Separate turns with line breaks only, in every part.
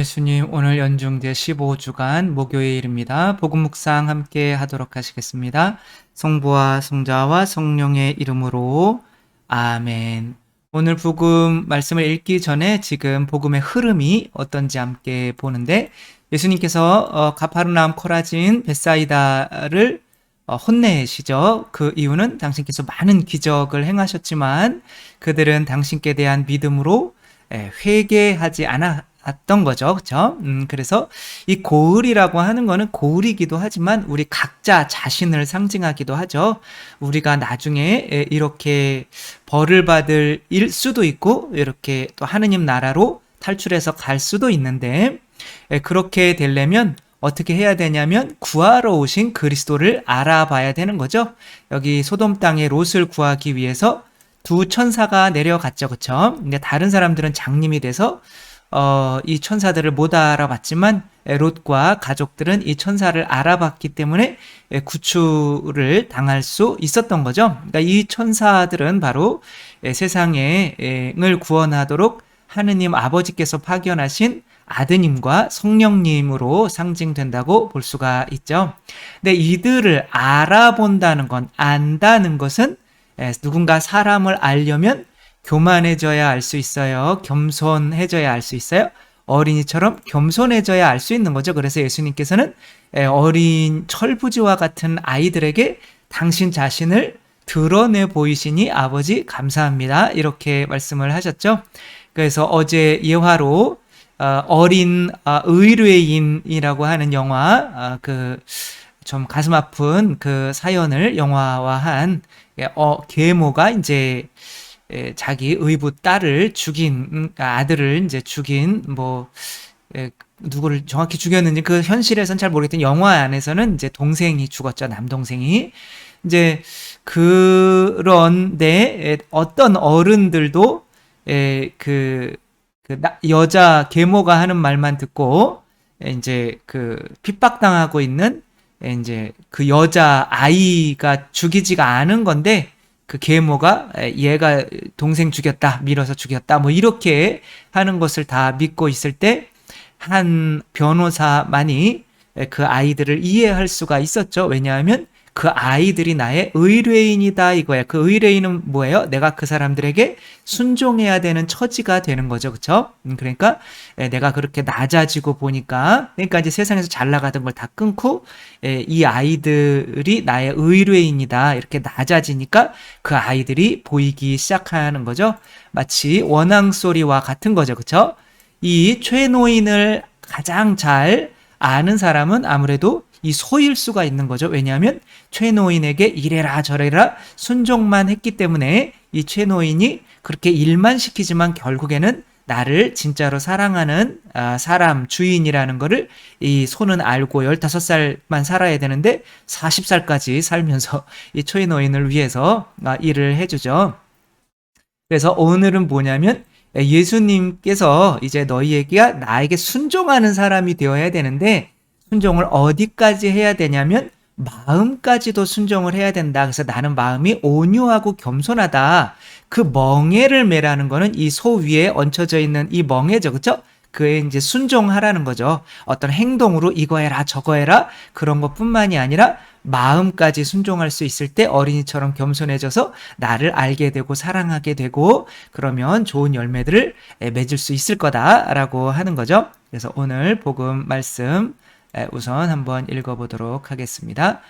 예수님, 오늘 연중 제15주간 목요일입니다. 복음 묵상 함께 하도록 하시겠습니다. 성부와 성자와 성령의 이름으로 아멘. 오늘 복음 말씀을 읽기 전에 지금 복음의 흐름이 어떤지 함께 보는데, 예수님께서 가파르나움 코라진 벳사이다를 혼내시죠. 그 이유는 당신께서 많은 기적을 행하셨지만 그들은 당신께 대한 믿음으로 회개하지 않았던 거죠. 그렇죠? 그래서 이 고을이라고 하는 거는 고을이기도 하지만 우리 각자 자신을 상징하기도 하죠. 우리가 나중에 이렇게 벌을 받을 일 수도 있고 이렇게 또 하느님 나라로 탈출해서 갈 수도 있는데, 그렇게 되려면 어떻게 해야 되냐면 구하러 오신 그리스도를 알아봐야 되는 거죠. 여기 소돔 땅에 롯을 구하기 위해서 두 천사가 내려갔죠. 그쵸? 근데 다른 사람들은 장님이 돼서 이 천사들을 못 알아봤지만 롯과 가족들은 이 천사를 알아봤기 때문에 구출을 당할 수 있었던 거죠. 그러니까 이 천사들은 바로 세상을 구원하도록 하느님 아버지께서 파견하신 아드님과 성령님으로 상징된다고 볼 수가 있죠. 근데 이들을 알아본다는 건, 안다는 것은 누군가 사람을 알려면 교만해져야 알 수 있어요. 겸손해져야 알 수 있어요. 어린이처럼 겸손해져야 알 수 있는 거죠. 그래서 예수님께서는 어린 철부지와 같은 아이들에게 당신 자신을 드러내 보이시니 아버지 감사합니다, 이렇게 말씀을 하셨죠. 그래서 어제 예화로 어린 의뢰인이라고 하는 영화, 좀 가슴 아픈 그 사연을 영화화한 계모가 이제 자기 의붓 딸을 죽인, 아들을 이제 죽인, 누구를 정확히 죽였는지 그 현실에선 잘 모르겠던, 영화 안에서는 이제 동생이 죽었죠. 남동생이. 이제 그런데 어떤 어른들도 여자 계모가 하는 말만 듣고 이제 핍박당하고 있는 이제 그 여자 아이가 죽이지가 않은 건데, 그 계모가 얘가 동생 죽였다, 밀어서 죽였다, 뭐 이렇게 하는 것을 다 믿고 있을 때 한 변호사만이 그 아이들을 이해할 수가 있었죠. 왜냐하면 그 아이들이 나의 의뢰인이다 이거야. 그 의뢰인은 뭐예요? 내가 그 사람들에게 순종해야 되는 처지가 되는 거죠. 그쵸? 그러니까 내가 그렇게 낮아지고 보니까, 그러니까 이제 세상에서 잘 나가던 걸 다 끊고 이 아이들이 나의 의뢰인이다 이렇게 낮아지니까 그 아이들이 보이기 시작하는 거죠. 마치 원앙 소리와 같은 거죠. 그쵸? 이 최노인을 가장 잘 아는 사람은 아무래도 이 소일 수가 있는 거죠. 왜냐하면 최노인에게 이래라 저래라 순종만 했기 때문에 이 최노인이 그렇게 일만 시키지만 결국에는 나를 진짜로 사랑하는 사람, 주인이라는 거를 이 소는 알고 15살만 살아야 되는데 40살까지 살면서 이 최노인을 위해서 일을 해주죠. 그래서 오늘은 뭐냐면 예수님께서 이제 너희에게 나에게 순종하는 사람이 되어야 되는데, 순종을 어디까지 해야 되냐면 마음까지도 순종을 해야 된다. 그래서 나는 마음이 온유하고 겸손하다. 그 멍에를 매라는 거는 이 소 위에 얹혀져 있는 이 멍에죠. 그렇죠? 그에 이제 순종하라는 거죠. 어떤 행동으로 이거 해라 저거 해라 그런 것뿐만이 아니라 마음까지 순종할 수 있을 때 어린이처럼 겸손해져서 나를 알게 되고 사랑하게 되고, 그러면 좋은 열매들을 맺을 수 있을 거다라고 하는 거죠. 그래서 오늘 복음 말씀 우선 한번 읽어보도록 하겠습니다.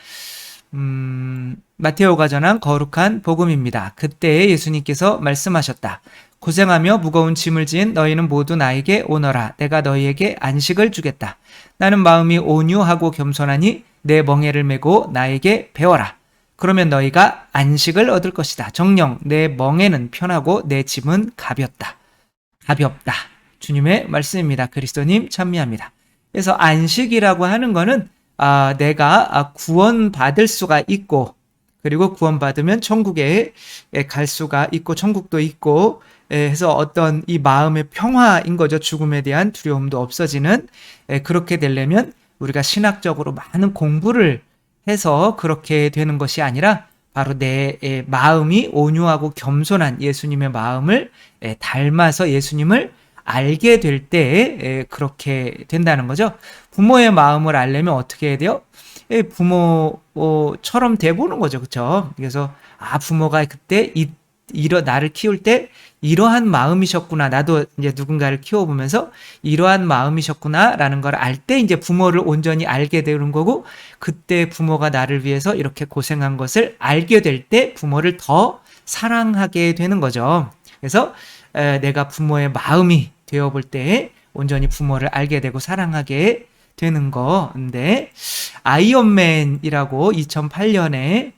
마테오가 전한 거룩한 복음입니다. 그때 예수님께서 말씀하셨다. 고생하며 무거운 짐을 지은 너희는 모두 나에게 오너라. 내가 너희에게 안식을 주겠다. 나는 마음이 온유하고 겸손하니 내 멍에를 메고 나에게 배워라. 그러면 너희가 안식을 얻을 것이다. 정녕 내 멍에는 편하고 내 짐은 가볍다. 주님의 말씀입니다. 그리스도님 찬미합니다. 그래서 안식이라고 하는 거는 내가 구원받을 수가 있고, 그리고 구원받으면 천국에 갈 수가 있고 천국도 있고 해서 어떤 이 마음의 평화인 거죠. 죽음에 대한 두려움도 없어지는. 그렇게 되려면 우리가 신학적으로 많은 공부를 해서 그렇게 되는 것이 아니라 바로 내 마음이 온유하고 겸손한 예수님의 마음을 닮아서 예수님을 알게 될 때 그렇게 된다는 거죠. 부모의 마음을 알려면 어떻게 해야 돼요? 부모처럼 돼보는 거죠. 그렇죠? 그래서 부모가 그때 나를 키울 때 이러한 마음이셨구나. 나도 이제 누군가를 키워보면서 이러한 마음이셨구나라는 걸 알 때 이제 부모를 온전히 알게 되는 거고, 그때 부모가 나를 위해서 이렇게 고생한 것을 알게 될 때 부모를 더 사랑하게 되는 거죠. 그래서 내가 부모의 마음이 되어볼 때 온전히 부모를 알게 되고 사랑하게 되는 건데, 아이언맨이라고 2008년에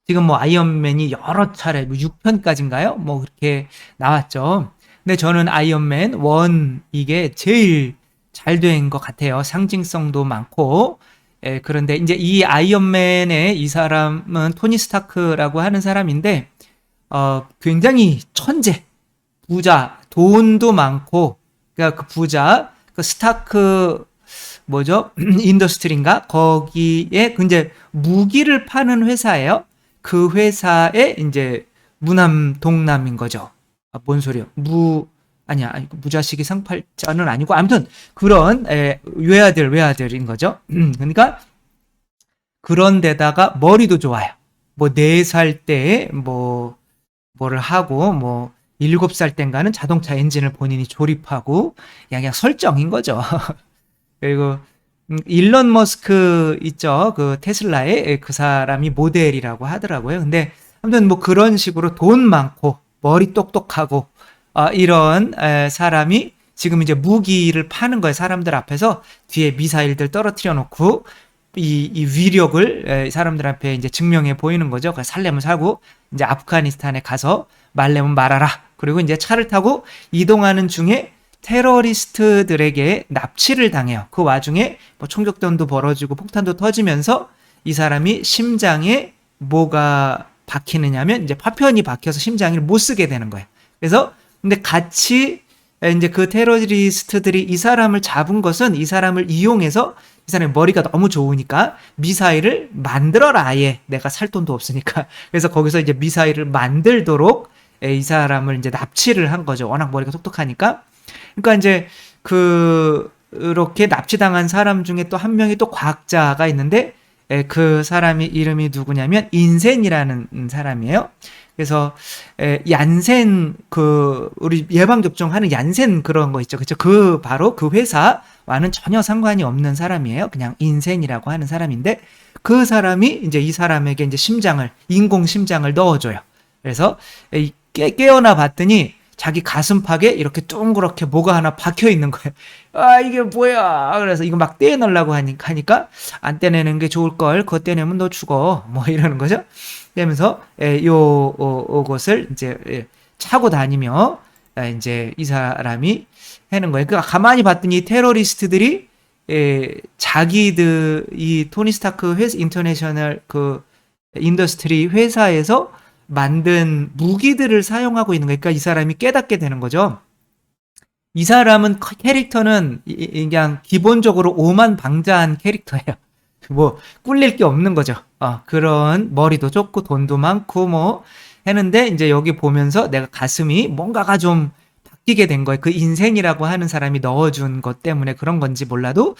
지금 뭐 아이언맨이 여러 차례 6편까지인가요? 뭐 그렇게 나왔죠. 근데 저는 아이언맨 1 이게 제일 잘 된 것 같아요. 상징성도 많고. 그런데 이제 이 아이언맨의 이 사람은 토니 스타크라고 하는 사람인데 굉장히 천재, 부자, 돈도 많고, 그러니까 그 부자, 그 스타크 뭐죠? 인더스트리인가? 거기에 이제 무기를 파는 회사예요. 그 회사에 이제 무남 동남인 거죠. 뭔 소리요? 아니야, 무자식이 상팔자는 아니고, 아무튼 그런 외아들인 거죠. 그러니까 그런 데다가 머리도 좋아요. 뭐 4살 때 뭐를 하고, 뭐 7살 땐가는 자동차 엔진을 본인이 조립하고, 그냥 설정인 거죠. 그리고 일론 머스크 있죠. 그 테슬라의 그 사람이 모델이라고 하더라고요. 근데 아무튼 뭐 그런 식으로 돈 많고 머리 똑똑하고 이런 사람이 지금 이제 무기를 파는 거예요. 사람들 앞에서 뒤에 미사일들 떨어뜨려 놓고 이 위력을 사람들 앞에 이제 증명해 보이는 거죠. 그래서 살려면 살고 이제 아프가니스탄에 가서 말려면 말아라. 그리고 이제 차를 타고 이동하는 중에 테러리스트들에게 납치를 당해요. 그 와중에 뭐 총격전도 벌어지고 폭탄도 터지면서 이 사람이 심장에 뭐가 박히느냐면 이제 파편이 박혀서 심장을 못 쓰게 되는 거예요. 그래서 근데 같이 이제 그 테러리스트들이 이 사람을 잡은 것은 이 사람을 이용해서 이 사람의 머리가 너무 좋으니까 미사일을 만들어라. 아예 내가 살 돈도 없으니까. 그래서 거기서 이제 미사일을 만들도록 이 사람을 이제 납치를 한 거죠. 워낙 머리가 똑똑하니까. 그러니까 이제 그렇게 납치당한 사람 중에 또 한 명이 또 과학자가 있는데 그 사람이 이름이 누구냐면 인센이라는 사람이에요. 그래서 얀센 우리 예방 접종하는 얀센 그런 거 있죠. 그렇죠? 그 바로 그 회사와는 전혀 상관이 없는 사람이에요. 그냥 인센이라고 하는 사람인데 그 사람이 이제 이 사람에게 이제 인공 심장을 넣어줘요. 그래서 깨어나 봤더니 자기 가슴팍에 이렇게 둥그렇게 뭐가 하나 박혀 있는 거예요. 이게 뭐야? 그래서 이거 막 떼내려고 하니까 안 떼내는 게 좋을 걸. 그거 떼내면 너 죽어. 뭐 이러는 거죠. 그러면서 요것을 이제 차고 다니며 이제 이 사람이 하는 거예요. 그러니까 가만히 봤더니 테러리스트들이 자기들 이 토니 스타크 회사 인터내셔널 그 인더스트리 회사에서 만든 무기들을 사용하고 있는 거니까 이 사람이 깨닫게 되는 거죠. 이 사람은 캐릭터는 그냥 기본적으로 오만방자한 캐릭터예요. 뭐 꿀릴 게 없는 거죠. 그런 머리도 좋고 돈도 많고 뭐 했는데 이제 여기 보면서 내가 가슴이 뭔가가 좀 바뀌게 된 거예요. 그 인생이라고 하는 사람이 넣어준 것 때문에 그런 건지 몰라도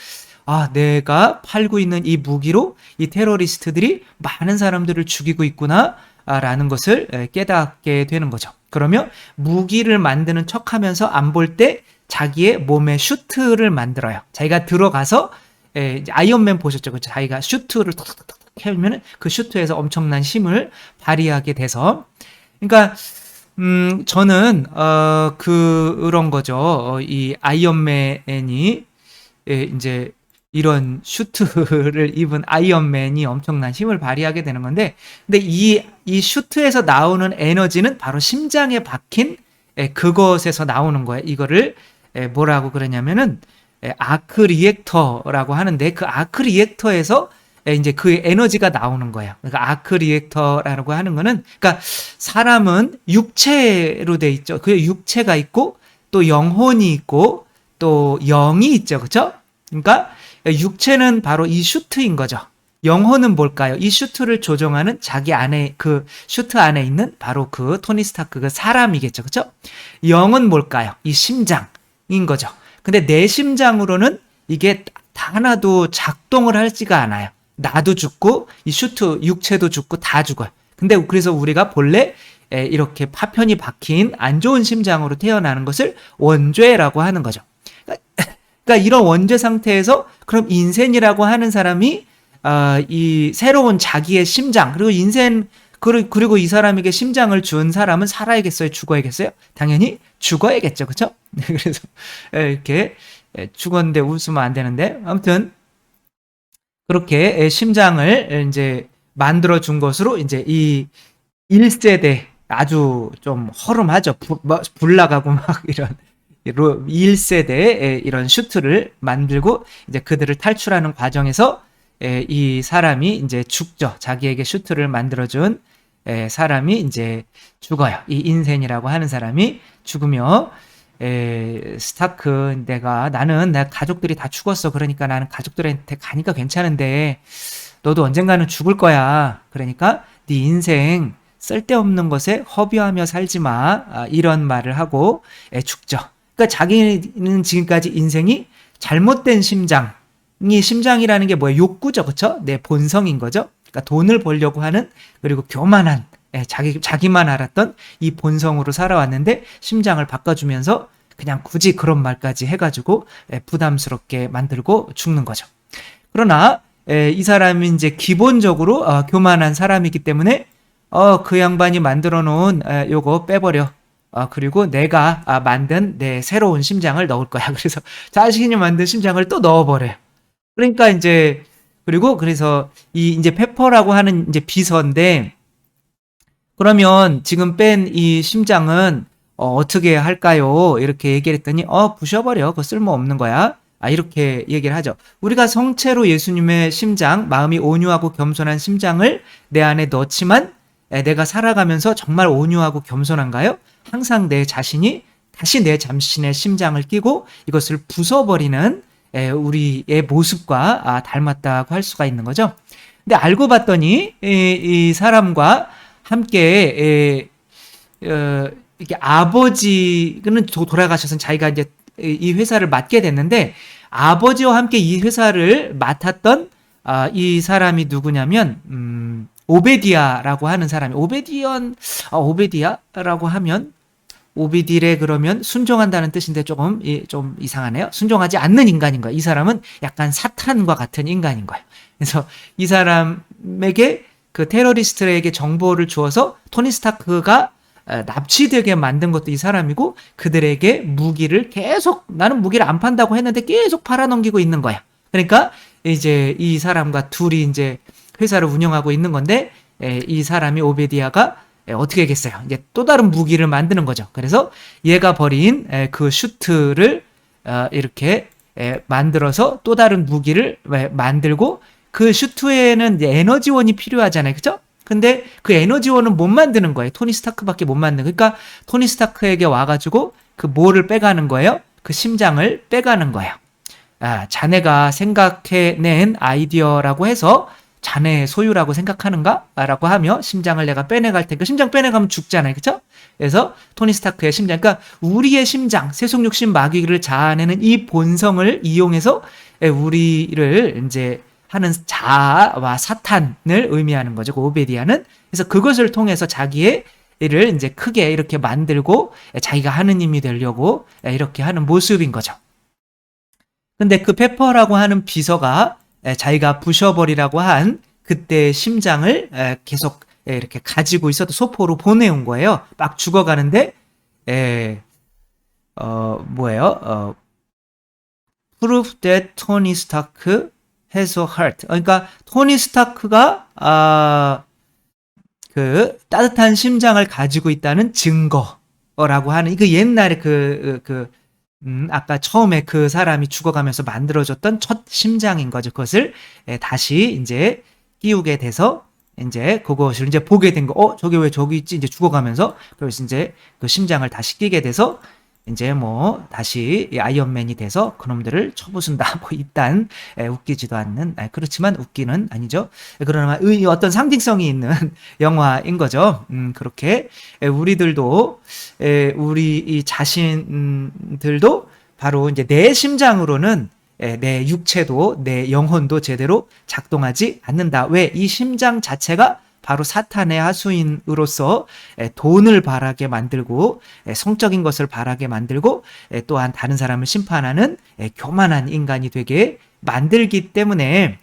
내가 팔고 있는 이 무기로 이 테러리스트들이 많은 사람들을 죽이고 있구나 라는 것을 깨닫게 되는 거죠. 그러면 무기를 만드는 척하면서 안 볼 때 자기의 몸에 슈트를 만들어요. 자기가 들어가서 아이언맨 보셨죠? 그렇죠? 자기가 슈트를 탁탁탁 해면 그 슈트에서 엄청난 힘을 발휘하게 돼서, 그러니까 저는 그런 거죠. 이 아이언맨이 이제 이런 슈트를 입은 아이언맨이 엄청난 힘을 발휘하게 되는 건데, 근데 이 슈트에서 나오는 에너지는 바로 심장에 박힌 그것에서 나오는 거예요. 이거를 뭐라고 그러냐면은 아크 리액터라고 하는데, 그 아크 리액터에서 이제 그 에너지가 나오는 거예요. 그러니까 아크 리액터라고 하는 거는, 그러니까 사람은 육체로 돼 있죠. 그 육체가 있고 또 영혼이 있고 또 영이 있죠. 그렇죠? 그러니까 육체는 바로 이 슈트인 거죠. 영혼은 뭘까요? 이 슈트를 조종하는 자기 안에 그 슈트 안에 있는 바로 그 토니 스타크 그 사람이겠죠. 그렇죠? 영은 뭘까요? 이 심장인 거죠. 근데 내 심장으로는 이게 하나도 작동을 하지가 않아요. 나도 죽고 이 슈트 육체도 죽고 다 죽어요. 근데 그래서 우리가 본래 이렇게 파편이 박힌 안 좋은 심장으로 태어나는 것을 원죄라고 하는 거죠. 그러니까 이런 원죄 상태에서 그럼 인센이라고 하는 사람이 이 새로운 자기의 심장 그리고 이 사람에게 심장을 준 사람은 살아야겠어요? 죽어야겠어요? 당연히 죽어야겠죠. 그렇죠? 그래서 이렇게 죽었는데 웃으면 안 되는데 아무튼 그렇게 심장을 이제 만들어 준 것으로 이제 이 1세대 아주 좀 허름하죠. 불 나가고 막 이런 1세대의 이런 슈트를 만들고 이제 그들을 탈출하는 과정에서 이 사람이 이제 죽죠. 자기에게 슈트를 만들어준 사람이 이제 죽어요. 이 인센이라고 하는 사람이 죽으며 스타크 나는 내 가족들이 다 죽었어. 그러니까 나는 가족들한테 가니까 괜찮은데 너도 언젠가는 죽을 거야. 그러니까 네 인생 쓸데없는 것에 허비하며 살지 마. 이런 말을 하고 죽죠. 그러니까 자기는 지금까지 인생이 잘못된 심장이라는 게 뭐예요? 욕구죠. 그렇죠? 내 본성인 거죠. 그러니까 돈을 벌려고 하는 그리고 교만한 자기만 알았던 이 본성으로 살아왔는데 심장을 바꿔주면서 그냥 굳이 그런 말까지 해가지고 부담스럽게 만들고 죽는 거죠. 그러나 이 사람이 이제 기본적으로 교만한 사람이기 때문에 그 양반이 만들어 놓은 요거 빼버려. 그리고 내가 만든 내 새로운 심장을 넣을 거야. 그래서 자신이 만든 심장을 또 넣어버려요. 그러니까 이제 그래서 이 이제 페퍼라고 하는 이제 비서인데 그러면 지금 뺀 이 심장은 어떻게 할까요? 이렇게 얘기를 했더니 부셔버려. 그거 쓸모없는 거야. 이렇게 얘기를 하죠. 우리가 성체로 예수님의 심장, 마음이 온유하고 겸손한 심장을 내 안에 넣지만 내가 살아가면서 정말 온유하고 겸손한가요? 항상 내 자신이 다시 내 자신의 심장을 끼고 이것을 부숴버리는 우리의 모습과 닮았다고 할 수가 있는 거죠. 근데 알고 봤더니 이 사람과 함께 이렇게 아버지는 돌아가셔서 자기가 이제 이 회사를 맡게 됐는데 아버지와 함께 이 회사를 맡았던 이 사람이 누구냐면 오베디아라고 하는 사람이 오베디아라고 하면 오비딜에 그러면 순종한다는 뜻인데 좀 이상하네요. 순종하지 않는 인간인 거예요. 이 사람은 약간 사탄과 같은 인간인 거예요. 그래서 이 사람에게 그 테러리스트에게 정보를 주어서 토니 스타크가 납치되게 만든 것도 이 사람이고 그들에게 무기를 계속 나는 무기를 안 판다고 했는데 계속 팔아넘기고 있는 거야. 그러니까 이제 이 사람과 둘이 이제 회사를 운영하고 있는 건데 이 사람이 오베디아가 어떻게 하겠어요? 이제 또 다른 무기를 만드는 거죠. 그래서 얘가 버린 그 슈트를 이렇게 만들어서 또 다른 무기를 만들고 그 슈트에는 이제 에너지원이 필요하잖아요. 그죠? 근데 그 에너지원은 못 만드는 거예요. 토니 스타크밖에 못 만드는. 그러니까 토니 스타크에게 와가지고 그 뭐를 빼가는 거예요? 그 심장을 빼가는 거예요. 자네가 생각해낸 아이디어라고 해서 자네의 소유라고 생각하는가? 라고 하며 심장을 내가 빼내갈 테니까 심장 빼내가면 죽잖아요. 그쵸? 그래서 토니 스타크의 심장, 그러니까 우리의 심장, 세속육신 마귀를 자아내는 이 본성을 이용해서 우리를 이제 하는 자아와 사탄을 의미하는 거죠. 그 오베디아는. 그래서 그것을 통해서 자기의 일을 이제 크게 이렇게 만들고 자기가 하느님이 되려고 이렇게 하는 모습인 거죠. 근데 그 페퍼라고 하는 비서가 자기가 부셔버리라고 한 그때의 심장을 계속 이렇게 가지고 있어도 소포로 보내온 거예요. 막 죽어가는데 proof that Tony Stark has a heart. 그러니까 토니 스타크가 그 따뜻한 심장을 가지고 있다는 증거라고 하는 그 옛날에 아까 처음에 그 사람이 죽어가면서 만들어졌던 첫 심장인 거죠. 그것을 다시 이제 끼우게 돼서 이제 그것을 이제 보게 된 거. 저게 왜 저기 있지? 이제 죽어가면서 그래서 이제 그 심장을 다시 끼게 돼서 이제 뭐 다시 이 아이언맨이 돼서 그놈들을 쳐부순다. 뭐 이딴 웃기지도 않는 그렇지만 웃기는 아니죠. 그러나 어떤 상징성이 있는 영화인 거죠. 그렇게 우리들도 우리 이 자신들도 바로 이제 내 심장으로는 내 육체도 내 영혼도 제대로 작동하지 않는다. 왜? 이 심장 자체가 바로 사탄의 하수인으로서 돈을 바라게 만들고 성적인 것을 바라게 만들고 또한 다른 사람을 심판하는 교만한 인간이 되게 만들기 때문에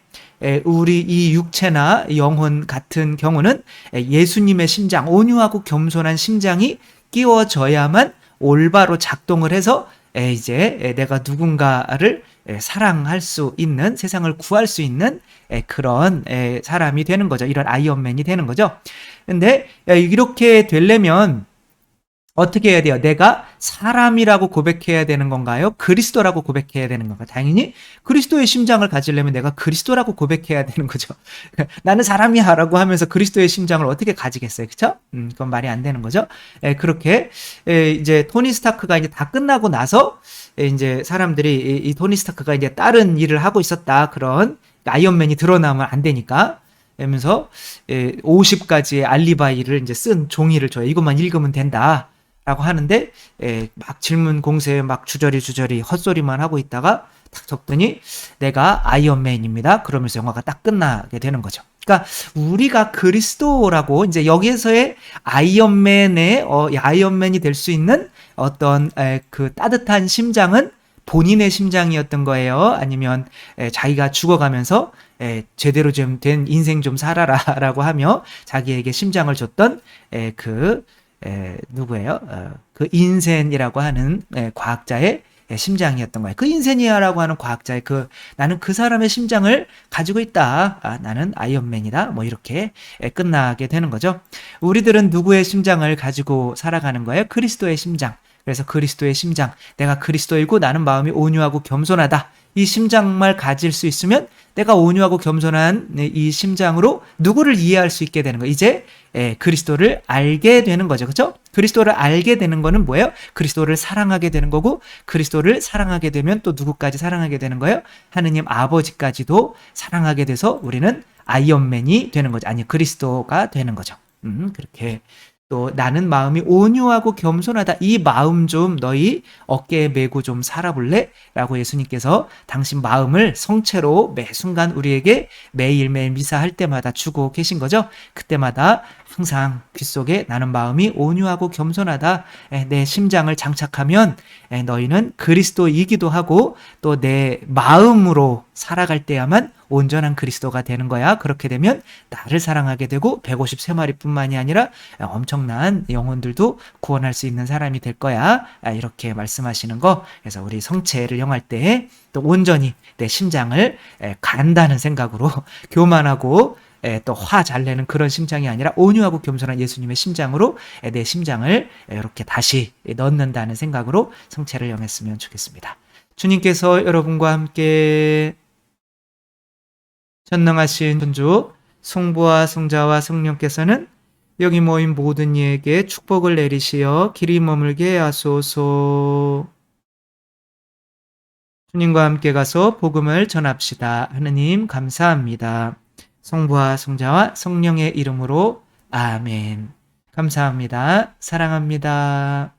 우리 이 육체나 영혼 같은 경우는 예수님의 심장, 온유하고 겸손한 심장이 끼워져야만 올바로 작동을 해서 이제 내가 누군가를 사랑할 수 있는, 세상을 구할 수 있는 그런 사람이 되는 거죠. 이런 아이언맨이 되는 거죠. 근데 이렇게 되려면 어떻게 해야 돼요? 내가 사람이라고 고백해야 되는 건가요? 그리스도라고 고백해야 되는 건가요? 당연히 그리스도의 심장을 가지려면 내가 그리스도라고 고백해야 되는 거죠. 나는 사람이야 라고 하면서 그리스도의 심장을 어떻게 가지겠어요? 그쵸? 그건 말이 안 되는 거죠. 그렇게 이제 토니 스타크가 이제 다 끝나고 나서 이제 사람들이 이 토니 스타크가 이제 다른 일을 하고 있었다. 그런 아이언맨이 드러나면 안 되니까. 그러면서 50가지의 알리바이를 이제 쓴 종이를 줘요. 이것만 읽으면 된다. 라고 하는데 막 질문 공세에 막 주저리 헛소리만 하고 있다가 딱 적더니 내가 아이언맨입니다. 그러면서 영화가 딱 끝나게 되는 거죠. 그러니까 우리가 그리스도라고 이제 여기에서의 아이언맨의 아이언맨이 될 수 있는 어떤 그 따뜻한 심장은 본인의 심장이었던 거예요? 아니면 자기가 죽어가면서 제대로 좀 된 인생 좀 살아라라고 하며 자기에게 심장을 줬던 그 누구예요? 그 인센이라고 하는 과학자의 심장이었던 거예요. 그 인센이라고 하는 과학자의 나는 그 사람의 심장을 가지고 있다. 나는 아이언맨이다. 뭐 이렇게 끝나게 되는 거죠. 우리들은 누구의 심장을 가지고 살아가는 거예요? 그리스도의 심장. 그래서 그리스도의 심장. 내가 그리스도이고 나는 마음이 온유하고 겸손하다. 이 심장만 가질 수 있으면 내가 온유하고 겸손한 이 심장으로 누구를 이해할 수 있게 되는 거예요. 이제 그리스도를 알게 되는 거죠. 그렇죠? 그리스도를 알게 되는 거는 뭐예요? 그리스도를 사랑하게 되는 거고 그리스도를 사랑하게 되면 또 누구까지 사랑하게 되는 거예요? 하느님 아버지까지도 사랑하게 돼서 우리는 아이언맨이 되는 거죠. 아니 그리스도가 되는 거죠. 그렇게 또 나는 마음이 온유하고 겸손하다. 이 마음 좀 너희 어깨에 메고 좀 살아볼래? 라고 예수님께서 당신 마음을 성체로 매 순간 우리에게 매일매일 미사할 때마다 주고 계신 거죠. 그때마다 항상 귓속에 나는 마음이 온유하고 겸손하다. 내 심장을 장착하면 너희는 그리스도이기도 하고 또 내 마음으로 살아갈 때야만 온전한 그리스도가 되는 거야. 그렇게 되면 나를 사랑하게 되고 153마리뿐만이 아니라 엄청난 영혼들도 구원할 수 있는 사람이 될 거야. 이렇게 말씀하시는 거. 그래서 우리 성체를 영할 때 또 온전히 내 심장을 간다는 생각으로 교만하고 또 화 잘 내는 그런 심장이 아니라 온유하고 겸손한 예수님의 심장으로 내 심장을 이렇게 다시 넣는다는 생각으로 성체를 영했으면 좋겠습니다. 주님께서 여러분과 함께 전능하신 천주 성부와 성자와 성령께서는 여기 모인 모든 이에게 축복을 내리시어 길이 머물게 하소서. 주님과 함께 가서 복음을 전합시다. 하느님 감사합니다. 성부와 성자와 성령의 이름으로 아멘. 감사합니다. 사랑합니다.